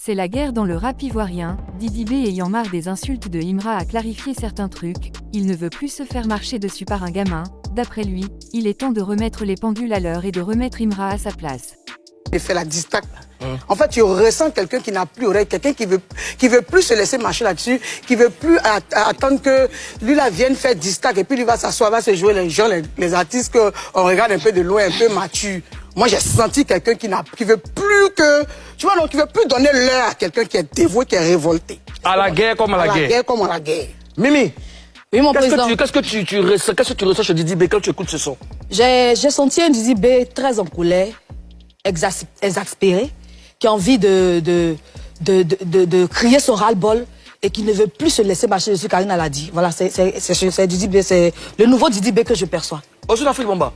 C'est la guerre dans le rap ivoirien. Didi B ayant marre des insultes de Imra a clarifié certains trucs, il ne veut plus se faire marcher dessus par un gamin. D'après lui, il est temps de remettre les pendules à l'heure et de remettre Imra à sa place. Il fait la distaque. En fait, tu ressens quelqu'un qui n'a plus oreille, quelqu'un qui veut plus se laisser marcher là-dessus, qui veut plus attendre que lui là vienne faire distaque et puis lui va s'asseoir, va se jouer les gens, les artistes qu'on regarde un peu de loin, un peu matures. Moi, j'ai senti quelqu'un qui veut plus que, tu vois, donc qui veut plus donner l'heure à quelqu'un qui est dévoué, qui est révolté. À la guerre comme à la guerre. À la guerre comme à la guerre. Mimi, Oui, mon président. qu'est-ce que tu ressens chez Didi B quand tu écoutes ce son? J'ai senti un Didi B très en colère, exaspéré, qui a envie de crier son ras-le-bol et qui ne veut plus se laisser marcher dessus. Karine l'a dit. Voilà, c'est Didi B, c'est le nouveau Didi B que je perçois. Au Sud-Afrique, Bamba,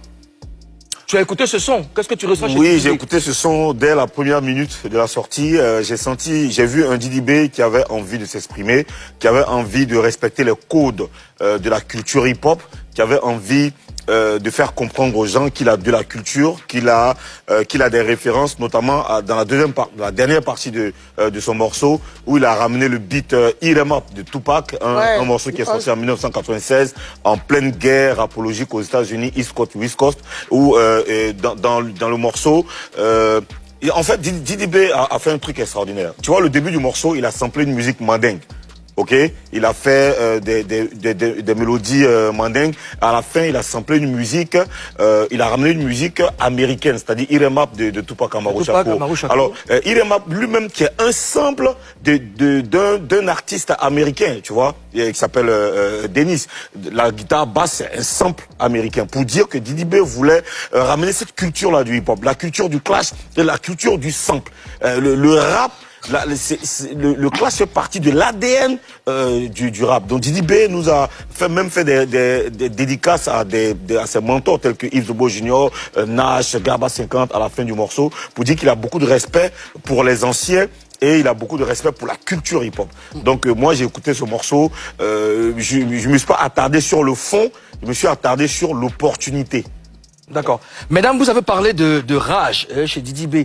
tu as écouté ce son. Qu'est-ce que tu ressens chez Didi B? Oui, j'ai écouté ce son dès la première minute de la sortie. J'ai vu un Didi B qui avait envie de s'exprimer, qui avait envie de respecter les codes de la culture hip-hop, qui avait envie de faire comprendre aux gens qu'il a de la culture, qu'il a des références, notamment dans la dernière partie de son morceau, où il a ramené le beat Irem Up de Tupac, un morceau qui est sorti en 1996, en pleine guerre apologique aux États-Unis, East Coast, West Coast, où dans le morceau, en fait, Didi B a fait un truc extraordinaire. Tu vois, le début du morceau, il a samplé une musique mandingue. Ok, il a fait des mélodies mandingues. À la fin, il a samplé une musique. Il a ramené une musique américaine, c'est-à-dire Irem Up de Tupac Amaru Shakur. Alors, Irem Up lui-même qui est un sample d'un artiste américain, tu vois, qui s'appelle Dennis. La guitare basse, c'est un sample américain. Pour dire que Didi B voulait ramener cette culture-là du hip-hop, la culture du clash et la culture du sample. Le rap. Le clash fait partie de l'ADN du rap. Donc Didi B nous a fait des dédicaces à ses mentors tels que Yves Zobo Junior, Nash, Garba 50 à la fin du morceau, pour dire qu'il a beaucoup de respect pour les anciens et il a beaucoup de respect pour la culture hip-hop. Donc moi j'ai écouté ce morceau, je me suis pas attardé sur le fond, je me suis attardé sur l'opportunité. D'accord. Mesdames, vous avez parlé de rage chez Didi B.